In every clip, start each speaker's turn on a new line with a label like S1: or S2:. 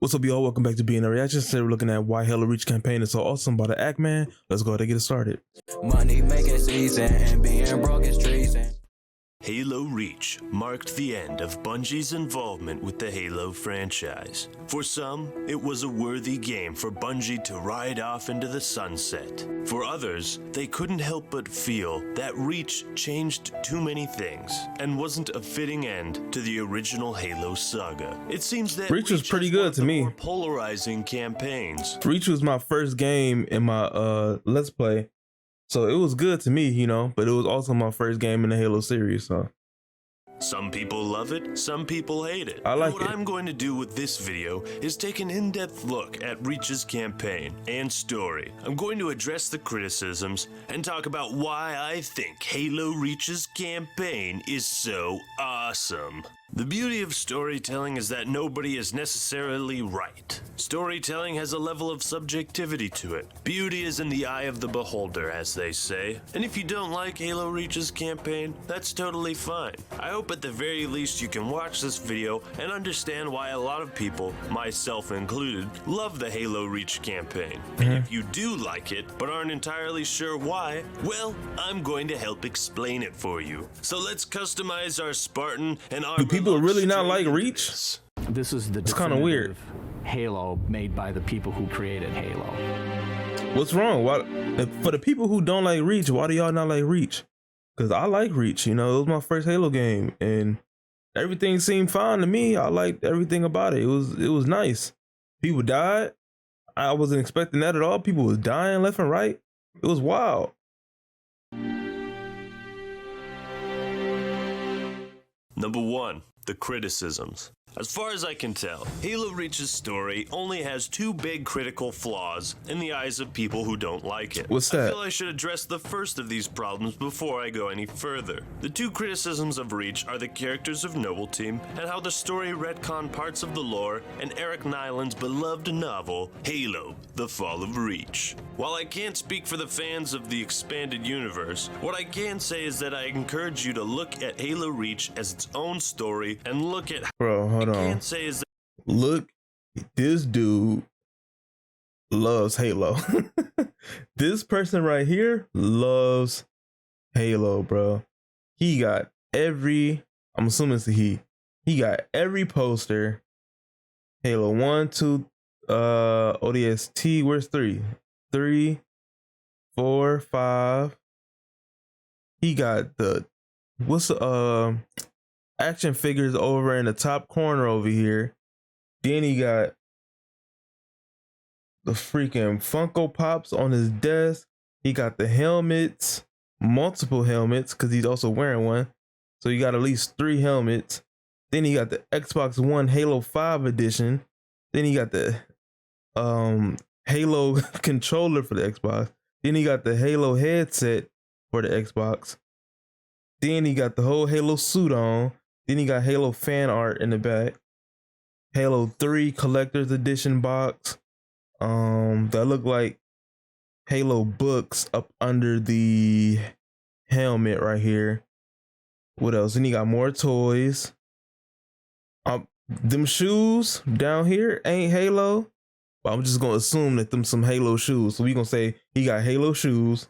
S1: What's up, y'all? Welcome back to Being a Reaction. Today we're looking at why Halo Reach campaign is so awesome by the Act Man. Let's go ahead and get it started.
S2: Money making season and being broke is treason.
S3: Halo Reach marked the end of Bungie's involvement with the Halo franchise. For some, it was a worthy game for Bungie to ride off into the sunset. For others, they couldn't help but feel that Reach changed too many things and wasn't a fitting end to the original Halo saga. It seems that
S1: Reach was pretty good to me.
S3: More polarizing campaigns.
S1: Reach was my first game in my Let's Play. So it was good to me, you know, but it was also my first game in the Halo series, so.
S3: Some people love it, some people hate it.
S1: I like
S3: what
S1: it.
S3: I'm going to do with this video is take an in-depth look at Reach's campaign and story. I'm going to address the criticisms and talk about why I think Halo Reach's campaign is so awesome. The beauty of storytelling is that nobody is necessarily right. Storytelling has a level of subjectivity to it. Beauty is in the eye of the beholder, as they say. And if you don't like Halo Reach's campaign, that's totally fine. I hope at the very least you can watch this video and understand why a lot of people, myself included, love the Halo Reach campaign. And if you do like it, but aren't entirely sure why, well, I'm going to help explain it for you. So let's customize our Spartan and our
S1: People really not like Reach?
S4: This is the
S1: It's kind of weird.
S4: Halo made by the people who created Halo.
S1: What's wrong? Why, for the people who don't like Reach, why do y'all not like Reach? Because I like Reach, you know, it was my first Halo game and everything seemed fine to me. I liked everything about it. It was nice. People died. I wasn't expecting that at all. People was dying left and right. It was wild.
S3: Number 1. The criticisms. As far as I can tell, Halo Reach's story only has two big critical flaws in the eyes of people who don't like it.
S1: What's that?
S3: I feel I should address the first of these problems before I go any further. The two criticisms of Reach are the characters of Noble Team and how the story retconned parts of the lore and Eric Nyland's beloved novel, Halo, The Fall of Reach. While I can't speak for the fans of the expanded universe, what I can say is that I encourage you to look at Halo Reach as its own story and look at
S1: Bro, hold on.
S3: can't say is that
S1: Look, this dude loves Halo. This person right here loves Halo, bro. He got every, I'm assuming it's a he got every poster. Halo 1, 2, ODST, where's 3? 3, 4, 5. He got the, what's the, action figures over in the top corner over here. Then he got the freaking Funko Pops on his desk. He got the helmets, multiple helmets, because he's also wearing one. So you got at least 3 helmets. Then he got the Xbox One Halo 5 edition. Then he got the Halo controller for the Xbox. Then he got the Halo headset for the Xbox. Then he got the whole Halo suit on. Then he got Halo fan art in the back. Halo 3 collector's edition box. That look like Halo books up under the helmet right here. What else? Then he got more toys. Them shoes down here ain't Halo. But I'm just gonna assume that them some Halo shoes. So we gonna say he got Halo shoes.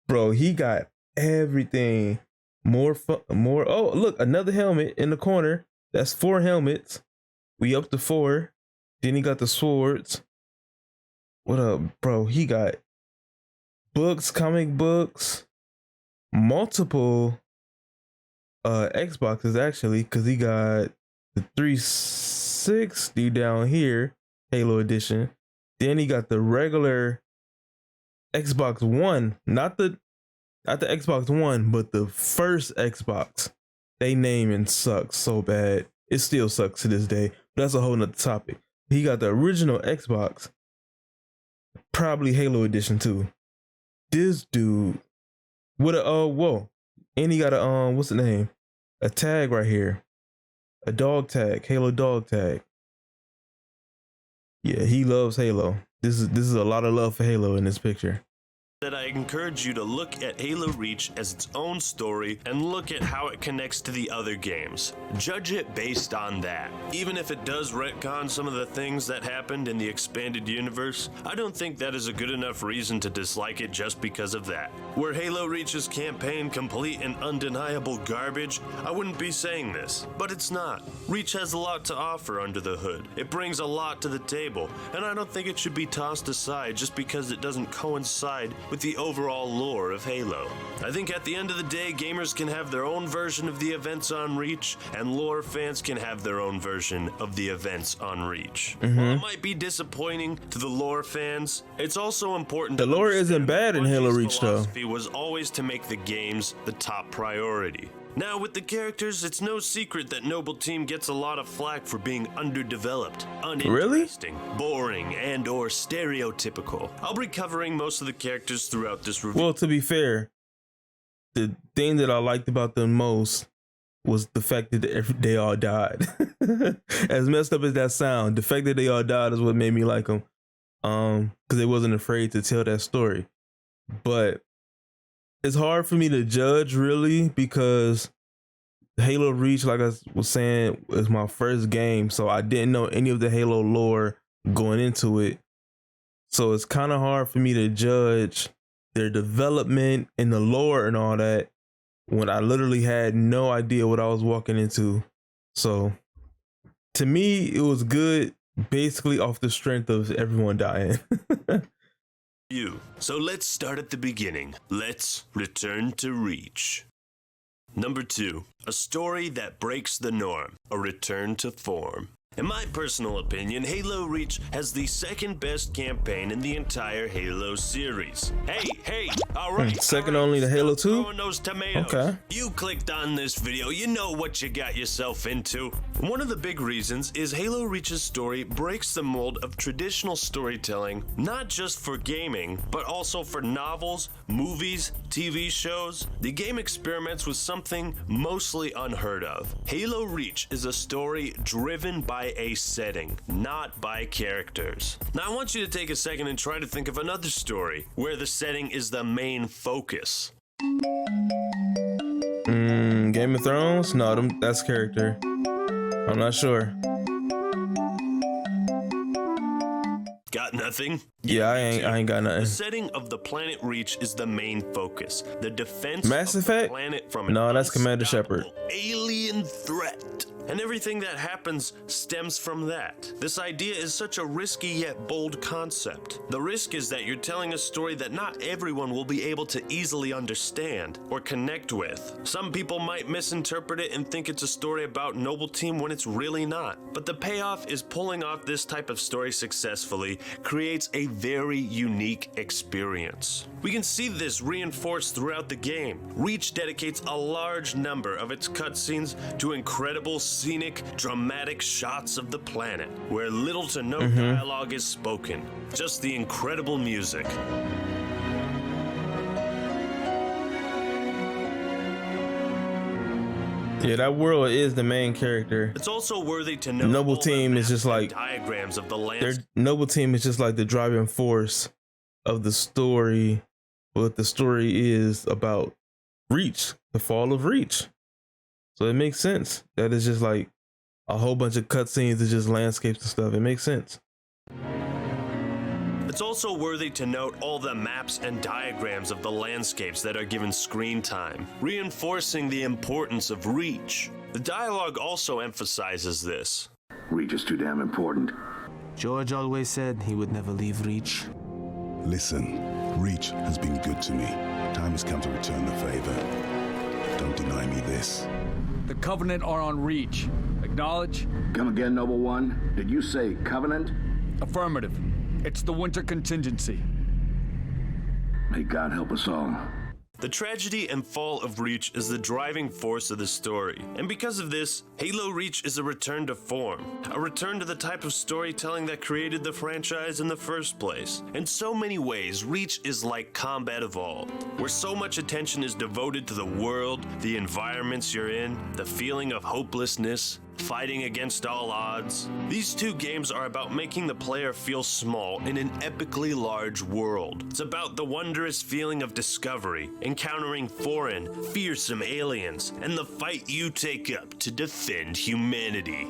S1: Bro, he got everything. More. Oh, look, another helmet in the corner. That's 4 helmets. We up to 4. Then he got the swords. What up, bro? He got books, comic books, multiple Xboxes actually, because he got the 360 down here, Halo edition. Then he got the regular Xbox One, not the Xbox One, but the first Xbox. They naming sucks so bad. It still sucks to this day. But that's a whole nother topic. He got the original Xbox, probably Halo edition too. This dude, what a whoa. And he got a what's the name? A tag right here. A dog tag, Halo dog tag. Yeah, he loves Halo. This is a lot of love for Halo in this picture.
S3: that I encourage you to look at Halo Reach as its own story and look at how it connects to the other games. Judge it based on that. Even if it does retcon some of the things that happened in the expanded universe, I don't think that is a good enough reason to dislike it just because of that. Were Halo Reach's campaign complete and undeniable garbage, I wouldn't be saying this, but it's not. Reach has a lot to offer under the hood. It brings a lot to the table, and I don't think it should be tossed aside just because it doesn't coincide with the overall lore of Halo. I think at the end of the day, gamers can have their own version of the events on Reach, and lore fans can have their own version of the events on Reach. While it might be disappointing to the lore fans, it's also important
S1: The
S3: to
S1: lore
S3: understand
S1: isn't bad in
S3: Bungie's
S1: Halo Reach, though.
S3: philosophy was always to make the games the top priority. Now, with the characters, it's no secret that Noble Team gets a lot of flack for being underdeveloped, uninteresting, boring, and or stereotypical. I'll be covering most of the characters throughout this review.
S1: Well, to be fair, the thing that I liked about them most was the fact that they all died. As messed up as that sound, the fact that they all died is what made me like them. Because they wasn't afraid to tell that story. But it's hard for me to judge really because Halo Reach, like I was saying, was my first game, so I didn't know any of the Halo lore going into it. So it's kind of hard for me to judge their development and the lore and all that when I literally had no idea what I was walking into. So to me, it was good basically off the strength of everyone dying.
S3: So let's start at the beginning. Let's return to Reach. Number 2, a story that breaks the norm, a return to form. In my personal opinion, Halo Reach has the second best campaign in the entire Halo series. Hey, alright.
S1: Second only to Halo 2?
S3: Throwing those tomatoes.
S1: Okay.
S3: You clicked on this video, you know what you got yourself into. One of the big reasons is Halo Reach's story breaks the mold of traditional storytelling, not just for gaming, but also for novels, movies, TV shows. The game experiments with something mostly unheard of. Halo Reach is a story driven by a setting, not by characters. Now I want you to take a second and try to think of another story where the setting is the main focus.
S1: Game of Thrones? No, that's character. I'm not sure.
S3: Got nothing?
S1: Yeah, I ain't got
S3: The
S1: nothing.
S3: setting of the planet Reach is the main focus. The defense
S1: Mass
S3: of
S1: Effect?
S3: the planet from an
S1: No, that's Commander Shepard.
S3: unstoppable alien threat. And everything that happens stems from that. This idea is such a risky yet bold concept. The risk is that you're telling a story that not everyone will be able to easily understand or connect with. Some people might misinterpret it and think it's a story about Noble Team when it's really not. But the payoff is pulling off this type of story successfully creates a very unique experience. We can see this reinforced throughout the game. Reach dedicates a large number of its cutscenes to incredible scenic, dramatic shots of the planet, where little to no dialogue is spoken, just the incredible music.
S1: Yeah, that world is the main character.
S3: It's also worthy to note
S1: Noble
S3: all the
S1: Team is
S3: maps
S1: just
S3: and
S1: like
S3: diagrams of the
S1: their
S3: landscape.
S1: Noble Team is just like the driving force of the story. What the story is about Reach, the fall of Reach. So it makes sense. That is just like a whole bunch of cutscenes and just landscapes and stuff. It makes sense.
S3: It's also worthy to note all the maps and diagrams of the landscapes that are given screen time, reinforcing the importance of Reach. The dialogue also emphasizes this.
S5: Reach is too damn important.
S2: George always said he would never leave Reach.
S6: Listen, Reach has been good to me. Time has come to return the favor. Don't deny me this.
S7: The Covenant are on Reach. Acknowledge?
S5: Come again, Noble One. Did you say Covenant?
S7: Affirmative. It's the winter contingency.
S5: May God help us all.
S3: The tragedy and fall of Reach is the driving force of the story, and because of this, Halo Reach is a return to form, a return to the type of storytelling that created the franchise in the first place. In so many ways, Reach is like Combat Evolved, where so much attention is devoted to the world, the environments you're in, the feeling of hopelessness. fighting against all odds. These two games are about making the player feel small in an epically large world. It's about the wondrous feeling of discovery, encountering foreign, fearsome aliens, and the fight you take up to defend humanity.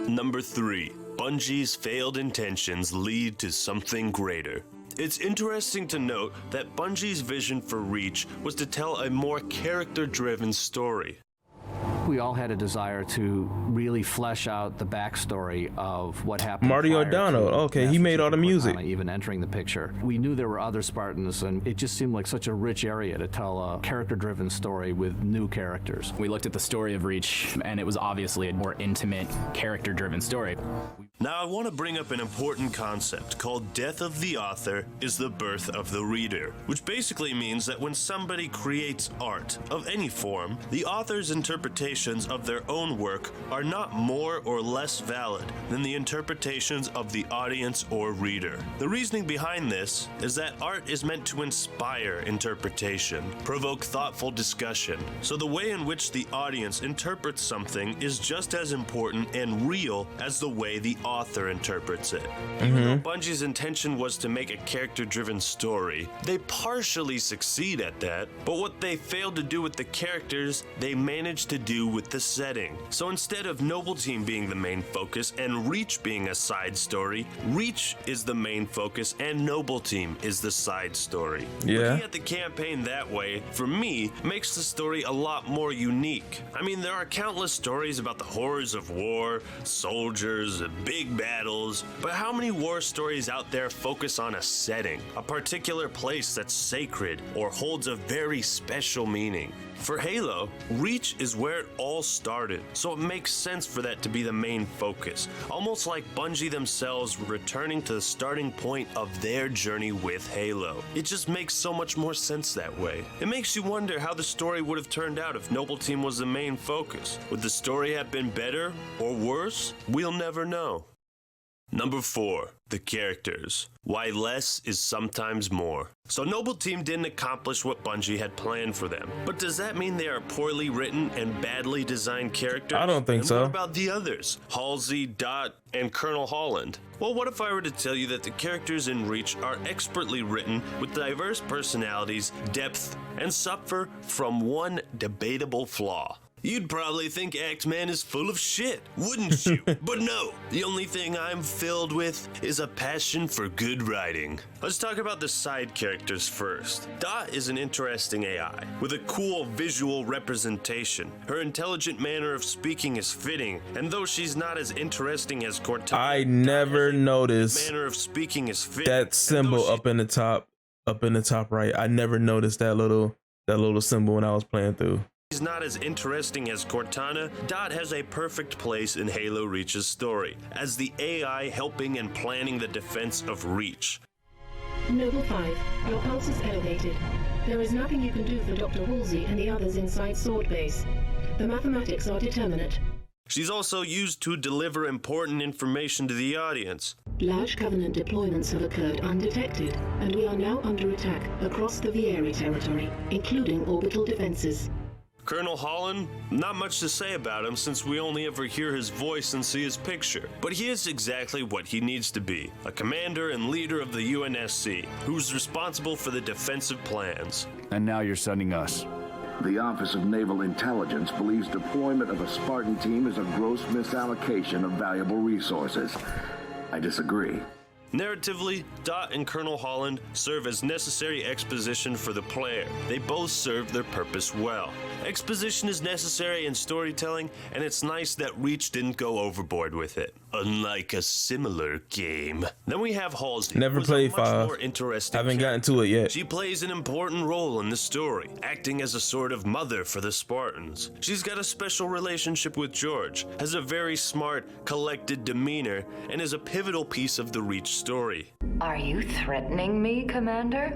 S3: Number 3. Bungie's failed intentions lead to something greater. It's interesting to note that Bungie's vision for Reach was to tell a more character-driven story.
S4: We all had a desire to really flesh out the backstory of what happened.
S1: Marty
S4: prior
S1: O'Donnell.
S4: to
S1: Okay, he
S4: Master
S1: made all
S4: Chief
S1: the music.
S4: Cortana even entering the picture. We knew there were other Spartans, and it just seemed like such a rich area to tell a character-driven story with new characters.
S8: We looked at the story of Reach, and it was obviously a more intimate, character-driven story.
S3: Now I want to bring up an important concept called death of the author is the birth of the reader, which basically means that when somebody creates art of any form, the author's interpretations of their own work are not more or less valid than the interpretations of the audience or reader. The reasoning behind this is that art is meant to inspire interpretation, provoke thoughtful discussion, so the way in which the audience interprets something is just as important and real as the way the author interprets it. Even though Bungie's intention was to make a character-driven story, they partially succeed at that, but what they failed to do with the characters, they managed to do with the setting. So instead of Noble Team being the main focus and Reach being a side story, Reach is the main focus and Noble Team is the side story.
S1: Yeah.
S3: Looking at the campaign that way, for me, makes the story a lot more unique. I mean, there are countless stories about the horrors of war, soldiers, big battles, but how many war stories out there focus on a setting, a particular place that's sacred or holds a very special meaning? For Halo, Reach is where it all started, so it makes sense for that to be the main focus, almost like Bungie themselves returning to the starting point of their journey with Halo. It just makes so much more sense that way. It makes you wonder how the story would have turned out if Noble Team was the main focus. Would the story have been better or worse? We'll never know. Number 4, the characters. Why less is sometimes more. So Noble Team didn't accomplish what Bungie had planned for them. But does that mean they are poorly written and badly designed characters?
S1: I don't think
S3: and
S1: so.
S3: What about the others? Halsey, Dot, and Colonel Holland? Well, what if I were to tell you that the characters in Reach are expertly written with diverse personalities, depth, and suffer from one debatable flaw? You'd probably think X-Man is full of shit, wouldn't you? But no, the only thing I'm filled with is a passion for good writing. Let's talk about the side characters first. Dot is an interesting AI, with a cool visual representation. Her intelligent manner of speaking is fitting, and though she's not as interesting as Cortana,
S1: I never noticed
S3: manner of speaking is fitting,
S1: that symbol up in the top right. I never noticed that little symbol when I was playing through.
S3: She's not as interesting as Cortana. Dot has a perfect place in Halo Reach's story, as the AI helping and planning the defense of Reach.
S9: Noble 5, your pulse is elevated. There is nothing you can do for Dr. Woolsey and the others inside Sword Base. The mathematics are determinate.
S3: She's also used to deliver important information to the audience.
S9: Large Covenant deployments have occurred undetected, and we are now under attack across the Vieri territory, including orbital defenses.
S3: Colonel Holland, not much to say about him since we only ever hear his voice and see his picture, but he is exactly what he needs to be, a commander and leader of the UNSC, who's responsible for the defensive plans.
S7: And now you're sending us.
S5: The Office of Naval Intelligence believes deployment of a Spartan team is a gross misallocation of valuable resources. I disagree.
S3: Narratively, Dot and Colonel Holland serve as necessary exposition for the player. They both serve their purpose well. Exposition is necessary in storytelling, and it's nice that Reach didn't go overboard with it. Unlike a similar game. Then we have Halsey.
S1: Never
S3: who's a
S1: played
S3: much
S1: 5.
S3: more interesting
S1: Haven't gotten
S3: character.
S1: to it yet.
S3: She plays an important role in the story, acting as a sort of mother for the Spartans. She's got a special relationship with Jorge, has a very smart, collected demeanor, and is a pivotal piece of the Reach story.
S10: Are you threatening me, Commander?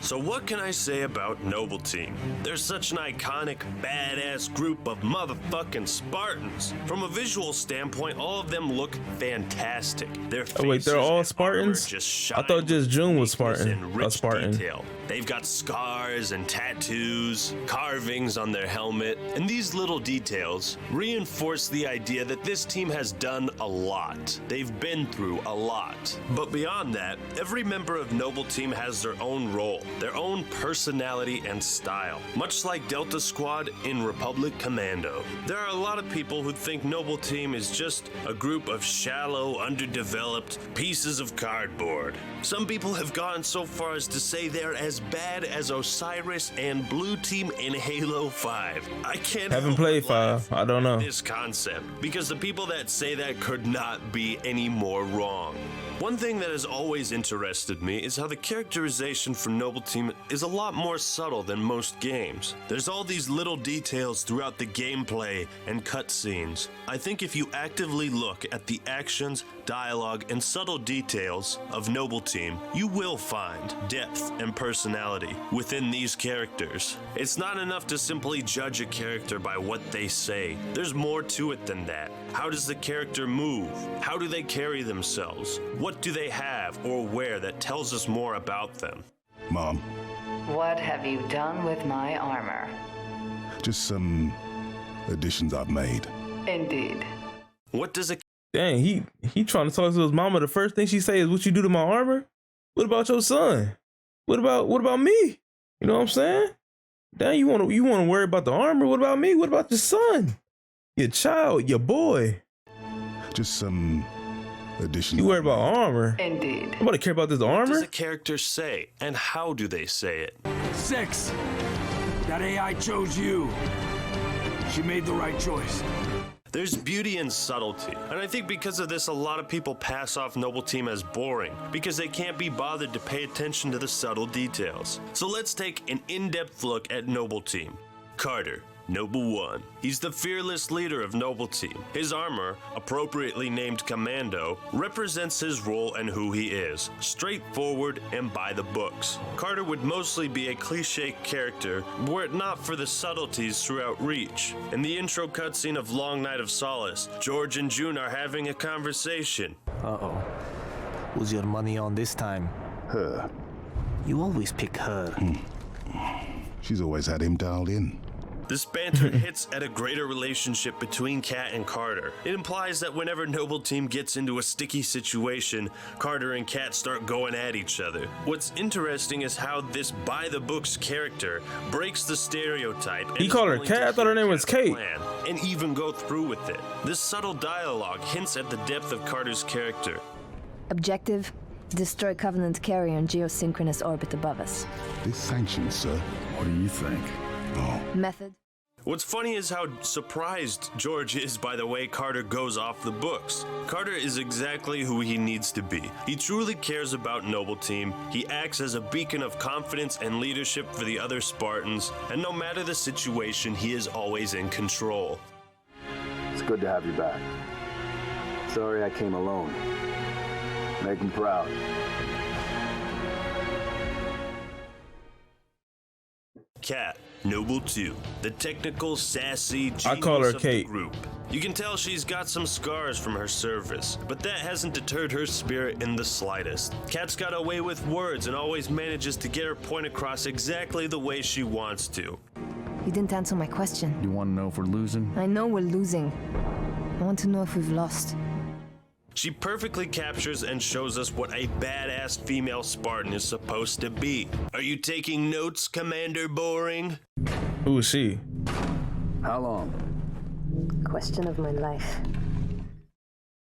S3: So what can I say about Noble Team? They're such an iconic, badass group of motherfucking Spartans. From a visual standpoint, all of them look fantastic. Their faces,
S1: Oh wait, they're all
S3: and
S1: Spartans?
S3: armor just shine
S1: I thought just
S3: with
S1: June was
S3: uniqueness
S1: Spartan.
S3: and
S1: A
S3: rich
S1: Spartan.
S3: detail. They've got scars and tattoos, carvings on their helmet, and these little details reinforce the idea that this team has done a lot. They've been through a lot. But beyond that, every member of Noble Team has their own role, their own personality and style. Much like Delta Squad in Republic Commando. There are a lot of people who think Noble Team is just a group of shallow, underdeveloped pieces of cardboard. Some people have gone so far as to say they're as bad as Osiris and Blue Team in Halo 5. I can't
S1: Haven't
S3: help
S1: played
S3: but laugh
S1: 5. I don't know.
S3: at this concept, because the people that say that could not be any more wrong. One thing that has always interested me is how the characterization for Noble Team is a lot more subtle than most games. There's all these little details throughout the gameplay and cutscenes. I think if you actively look at the actions, dialogue, and subtle details of Noble Team, you will find depth and personality within these characters. It's not enough to simply judge a character by what they say. There's more to it than that. How does the character move? How do they carry themselves? What do they have or wear that tells us more about them?
S6: Mom,
S10: What have you done with my armor?
S6: just some additions I've made.
S10: Indeed.
S3: What does a
S1: Dang, he trying to talk to his mama. The first thing she say is, "What you do to my armor? What about your son? What about me?" You know what I'm saying? Dang, you want to worry about the armor? What about me? What about your son? Your child, your boy.
S6: Just some additions.
S1: You worry about armor?
S10: Indeed.
S1: Nobody care about this
S3: What does
S1: armor.
S3: a character say, and how do they say it?
S7: 6. That AI chose you. She made the right choice.
S3: There's beauty in subtlety, and I think because of this, a lot of people pass off Noble Team as boring, because they can't be bothered to pay attention to the subtle details. So let's take an in-depth look at Noble Team. Carter, Noble 1. He's the fearless leader of Noble Team. His armor, appropriately named Commando, represents his role and who he is, straightforward and by the books. Carter would mostly be a cliche character were it not for the subtleties throughout Reach. In the intro cutscene of Long Night of Solace, George and June are having a conversation.
S11: Uh-oh. Who's your money on this time?
S6: Her.
S11: You always pick her.
S6: She's always had him dialed in.
S3: This banter hits at a greater relationship between Kat and Carter. It implies that whenever Noble Team gets into a sticky situation, Carter and Kat start going at each other. What's interesting is how this by-the-books character breaks the stereotype.
S1: He called her Kat? I thought her name was Kate.
S3: And even go through with it. This subtle dialogue hints at the depth of Carter's character.
S12: Objective: destroy Covenant carrier in geosynchronous orbit above us.
S6: This sanctioned, sir.
S7: What do you think?
S6: Oh.
S12: Method:
S3: What's funny is how surprised George is by the way Carter goes off the books. Carter is exactly who he needs to be. He truly cares about Noble Team. He acts as a beacon of confidence and leadership for the other Spartans, and no matter the situation, he is always in control.
S5: It's good to have you back. Sorry I came alone. Make him proud.
S3: Kat, Noble 2, the technical, sassy genius
S1: I call her
S3: of the
S1: Kate.
S3: group. You can tell she's got some scars from her service, but that hasn't deterred her spirit in the slightest. Kat's got a way with words and always manages to get her point across exactly the way she wants to.
S12: You didn't answer my question.
S7: You want to know if we're losing?
S12: I know we're losing. I want to know if we've lost.
S3: She perfectly captures and shows us what a badass female Spartan is supposed to be. Are you taking notes, Commander Boring?
S1: Who is she?
S7: How long?
S12: Question of my life.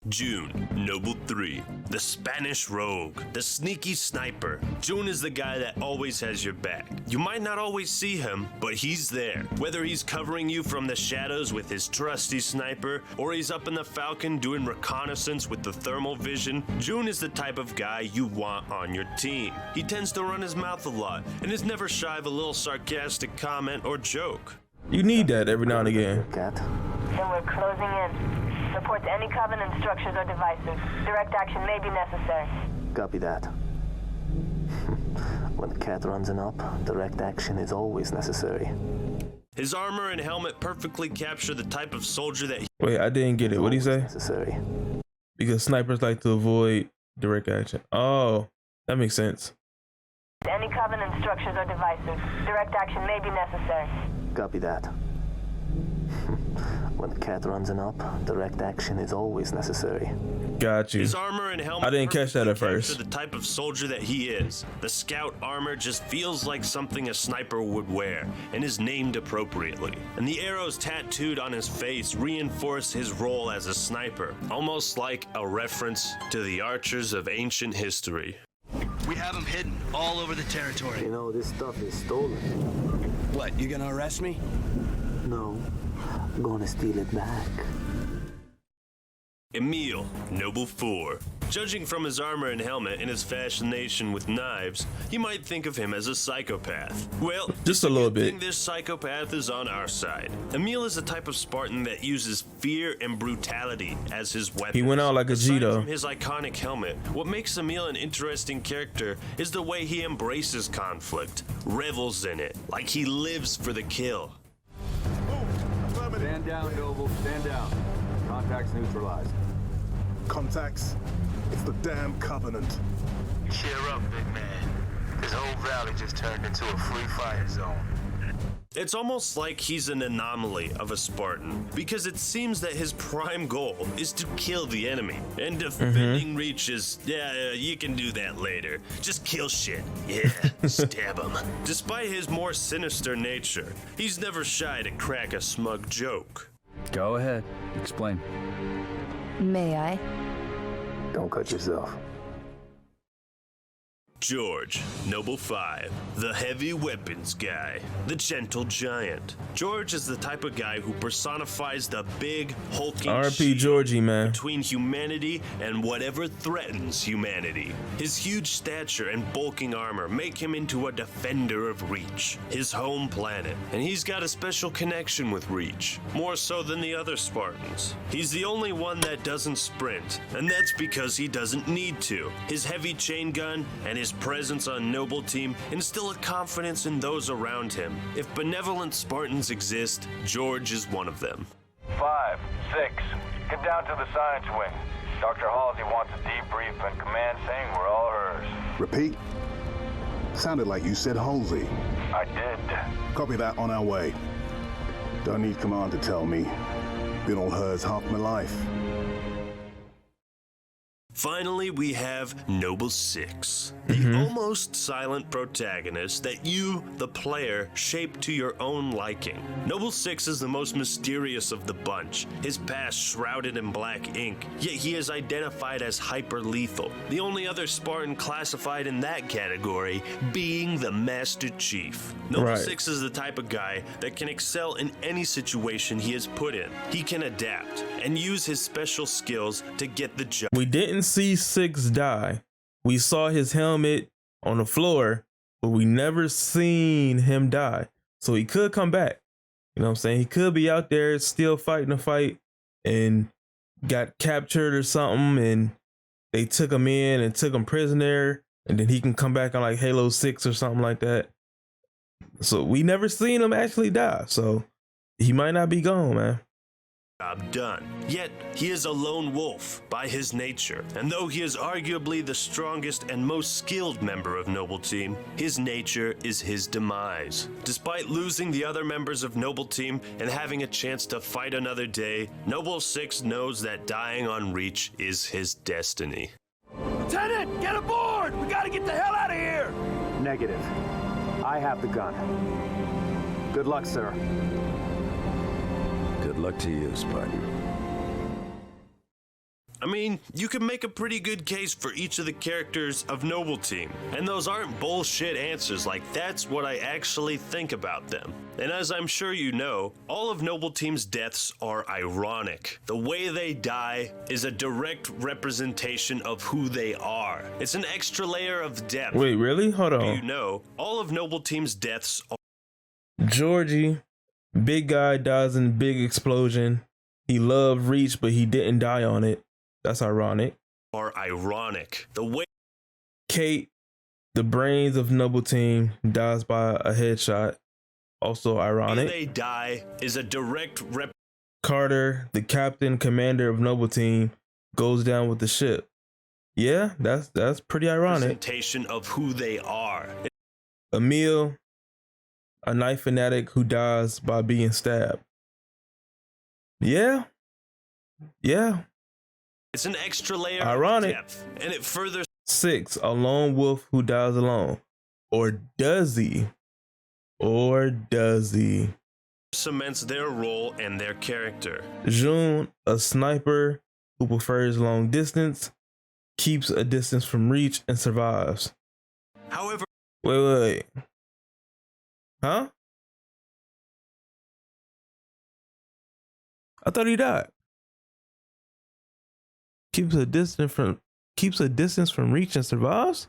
S3: June, Noble 3, the Spanish rogue, the sneaky sniper. June is the guy that always has your back. You might not always see him, but he's there. Whether he's covering you from the shadows with his trusty sniper, or he's up in the Falcon doing reconnaissance with the thermal vision, June is the type of guy you want on your team. He tends to run his mouth a lot, and is never shy of a little sarcastic comment or joke.
S1: You need that every now and again.
S5: Kat?
S13: Then we're closing in. Report to any Covenant structures or devices. Direct action may be necessary.
S5: Copy that.
S11: When the cat runs an up, direct action is always necessary.
S3: His armor and helmet perfectly capture the type of soldier that he—
S1: Wait, I didn't get it. What'd he say?
S11: Necessary.
S1: Because snipers like to avoid direct action. Oh, that makes sense.
S13: Any Covenant structures or devices, direct action may be necessary.
S11: Copy that. When the cat runs an up, direct action is always necessary.
S1: Got you.
S3: His armor and helmet
S1: I didn't catch that at
S3: perfectly
S1: first.
S3: capture the type of soldier that he is. The scout armor just feels like something a sniper would wear and is named appropriately. And the arrows tattooed on his face reinforce his role as a sniper, almost like a reference to the archers of ancient history.
S14: We have them hidden all over the territory.
S11: You know, this stuff is stolen.
S14: What, you gonna arrest me?
S11: No, I'm gonna steal it back.
S3: Emile, Noble 4. Judging from his armor and helmet and his fascination with knives, you might think of him as a psychopath. Well,
S1: just a little bit.
S3: This psychopath is on our side. Emile is a type of Spartan that uses fear and brutality as his weapon.
S1: He went out like a G though.
S3: From his iconic helmet, what makes Emile an interesting character is the way he embraces conflict, revels in it, like he lives for the kill.
S15: Stand down, Noble. Stand down. Contacts neutralized.
S6: Contacts? It's the damn Covenant.
S16: Cheer up, big man. This whole valley just turned into a free fire zone.
S3: It's almost like he's an anomaly of a Spartan, because it seems that his prime goal is to kill the enemy. And defending Reach is, yeah, you can do that later. Just kill shit. Yeah, stab him. Despite his more sinister nature, he's never shy to crack a smug joke.
S15: Go ahead. Explain.
S12: May I?
S11: Don't cut yourself.
S3: George, Noble 5, the heavy weapons guy, the gentle giant. George is the type of guy who personifies the big, hulking
S1: R.I.P. Georgie, man.
S3: between humanity and whatever threatens humanity. His huge stature and bulking armor make him into a defender of Reach, his home planet. And he's got a special connection with Reach, more so than the other Spartans. He's the only one that doesn't sprint, and that's because he doesn't need to. His heavy chain gun and his presence on Noble Team instill a confidence in those around him. If benevolent Spartans exist, George is one of them.
S17: 5, 6, get down to the science wing. Dr. Halsey wants a debrief and command saying we're all hers.
S6: Repeat. Sounded like you said Halsey.
S17: I did.
S6: Copy that, on our way. Don't need command to tell me. Been all hers half my life.
S3: Finally, we have Noble 6, the almost silent protagonist that you, the player, shape to your own liking. Noble 6 is the most mysterious of the bunch, his past shrouded in black ink, yet he is identified as hyper-lethal, the only other Spartan classified in that category being the Master Chief. Noble 6 is the type of guy that can excel in any situation he is put in. He can adapt and use his special skills to get the job.
S1: We didn't see 6 die. We saw his helmet on the floor, but we never seen him die. So he could come back. You know what I'm saying? He could be out there still fighting a fight and got captured or something, and they took him in and took him prisoner, and then he can come back on like Halo 6 or something like that. So we never seen him actually die. So he might not be gone, man.
S3: Job done. Yet, he is a lone wolf by his nature, and though he is arguably the strongest and most skilled member of Noble Team, his nature is his demise. Despite losing the other members of Noble Team and having a chance to fight another day, Noble 6 knows that dying on Reach is his destiny.
S7: Lieutenant, get aboard! We gotta get the hell out of here!
S18: Negative. I have the gun. Good luck, sir.
S7: Good luck to you, Spartan.
S3: I mean, you can make a pretty good case for each of the characters of Noble Team, and those aren't bullshit answers, like that's what I actually think about them. And as I'm sure you know, all of Noble Team's deaths are ironic. The way they die is a direct representation of who they are. It's an extra layer of depth.
S1: Wait, really? Hold on.
S3: You know, all of Noble Team's deaths are
S1: Georgie, big guy, dies in a big explosion. He loved Reach, but he didn't die on it. That's ironic.
S3: Are ironic. The way
S1: Kate The brains of Noble Team dies by a headshot. Also ironic.
S3: They die is a direct rep.
S1: Carter, the captain commander of Noble Team, goes down with the ship. Yeah, that's pretty ironic.
S3: Representation of who they are.
S1: Emile, a knife fanatic who dies by being stabbed. Yeah.
S3: It's an extra layer
S1: ironic.
S3: Of depth, and it further.
S1: 6, a lone wolf who dies alone. Or does he?
S3: Cements their role and their character.
S1: June, a sniper who prefers long distance, keeps a distance from reach and survives.
S3: However,
S1: wait. Huh? I thought he died. Keeps a distance from reach and survives?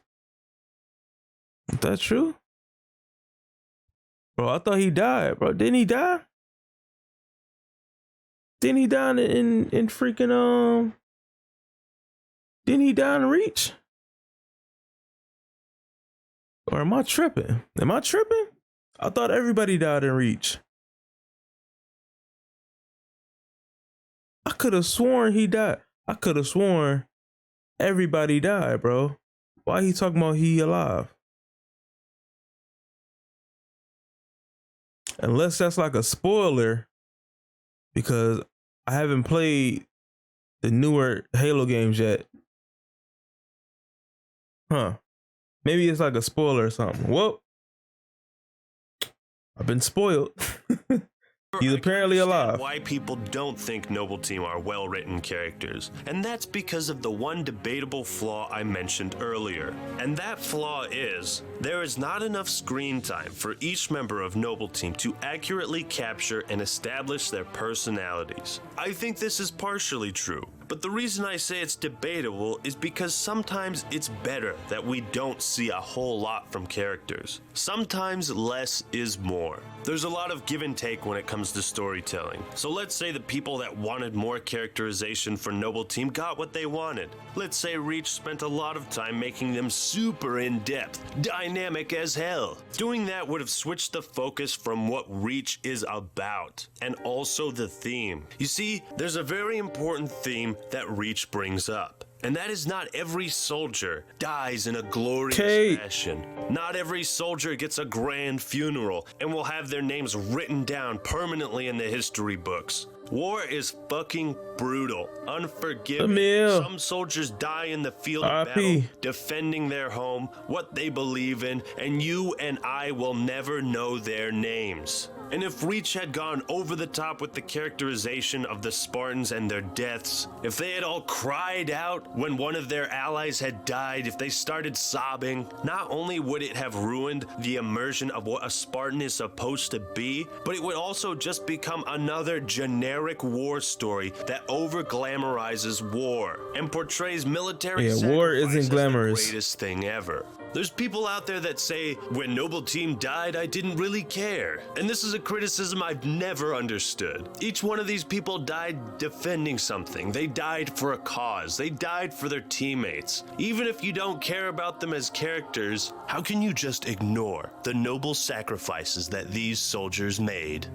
S1: Is that true? Bro, I thought he died, bro. Didn't he die? Didn't he die in freaking Didn't he die in Reach? Or am I tripping? I thought everybody died in Reach. I could have sworn he died. I could have sworn everybody died, bro. Why he talking about he alive? Unless that's like a spoiler, because I haven't played the newer Halo games yet. Huh. Maybe it's like a spoiler or something. Well, I've been spoiled. He's apparently alive.
S3: Why people don't think Noble Team are well-written characters, and that's because of the one debatable flaw I mentioned earlier. And that flaw is, there is not enough screen time for each member of Noble Team to accurately capture and establish their personalities. I think this is partially true, but the reason I say it's debatable is because sometimes it's better that we don't see a whole lot from characters. Sometimes less is more. There's a lot of give and take when it comes to storytelling. So let's say the people that wanted more characterization for Noble Team got what they wanted. Let's say Reach spent a lot of time making them super in-depth, dynamic as hell. Doing that would have switched the focus from what Reach is about, and also the theme. You see, there's a very important theme that Reach brings up. And that is not every soldier dies in a glorious fashion. Not every soldier gets a grand funeral and will have their names written down permanently in the history books. War is fucking brutal, unforgiving.
S1: Emile.
S3: Some soldiers die in the field of battle, defending their home, what they believe in, and you and I will never know their names. And if Reach had gone over the top with the characterization of the Spartans and their deaths, if they had all cried out when one of their allies had died, if they started sobbing, not only would it have ruined the immersion of what a Spartan is supposed to be, but it would also just become another generic war story that over-glamorizes war and portrays military
S1: war isn't glamorous.
S3: As the greatest thing ever. There's people out there that say, when Noble Team died, I didn't really care. And this is a criticism I've never understood. Each one of these people died defending something. They died for a cause. They died for their teammates. Even if you don't care about them as characters, how can you just ignore the noble sacrifices that these soldiers made?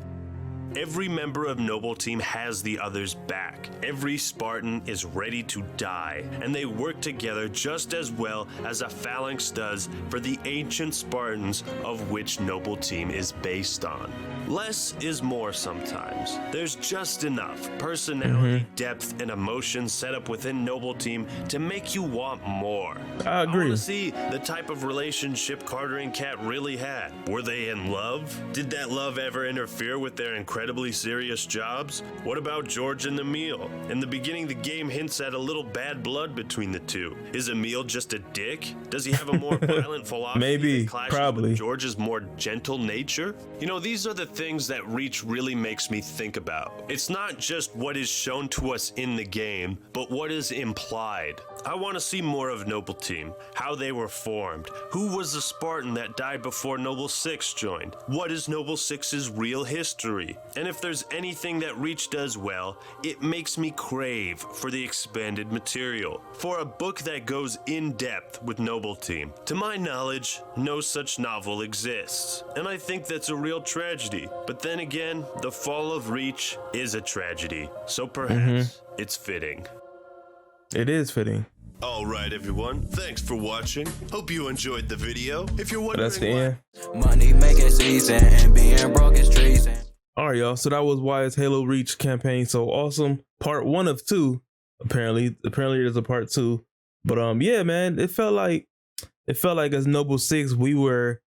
S3: Every member of Noble Team has the others back. Every Spartan is ready to die, and they work together just as well as a phalanx does for the ancient Spartans of which Noble Team is based on. Less is more sometimes. There's just enough personality, depth, and emotion set up within Noble Team to make you want more.
S1: I agree.
S3: I want to see the type of relationship Carter and Kat really had. Were they in love? Did that love ever interfere with their incredibly serious jobs? What about George and Emile? In the beginning, the game hints at a little bad blood between the two. Is Emile just a dick? Does he have a more violent philosophy?
S1: Maybe,
S3: that clashes
S1: probably.
S3: with George's more gentle nature? You know, these are the things things that Reach really makes me think about. It's not just what is shown to us in the game, but what is implied. I want to see more of Noble Team, how they were formed, who was the Spartan that died before Noble 6 joined, what is Noble 6's real history, and if there's anything that Reach does well, it makes me crave for the expanded material, for a book that goes in depth with Noble Team. To my knowledge, no such novel exists, and I think that's a real tragedy. But then again, the fall of Reach is a tragedy, so perhaps it's fitting.
S1: It is fitting.
S3: All right, everyone. Thanks for watching. Hope you enjoyed the video. If you're wondering
S1: That's the end.
S2: Money making season and being broke is treason.
S1: All right, y'all. So that was why is Halo Reach campaign so awesome. Part 1 of 2. Apparently there's a part 2. But yeah, man, it felt like as Noble 6 we were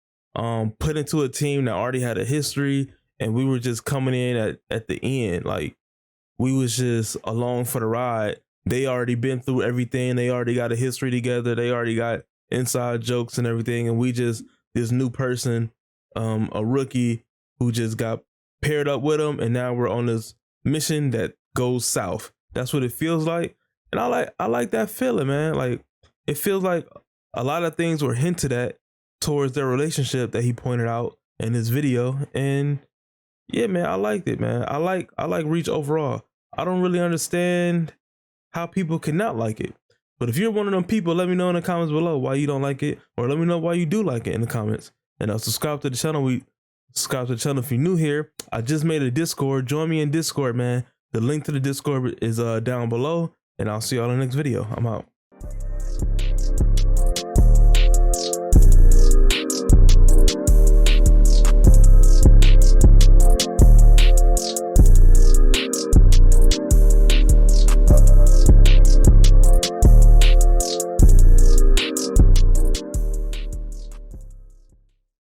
S1: put into a team that already had a history, and we were just coming in at the end. Like, we was just along for the ride. They already been through everything. They already got a history together. They already got inside jokes and everything. And we just, this new person, a rookie who just got paired up with them. And now we're on this mission that goes south. That's what it feels like. And I like that feeling, man. Like, it feels like a lot of things were hinted at towards their relationship that he pointed out in his video. And yeah, man, I liked it, man. I like Reach overall. I don't really understand how people cannot like it. But if you're one of them people, let me know in the comments below why you don't like it, or let me know why you do like it in the comments. And subscribe to the channel. Subscribe to the channel if you're new here. I just made a Discord. Join me in Discord, man. The link to the Discord is down below, and I'll see y'all in the next video. I'm out.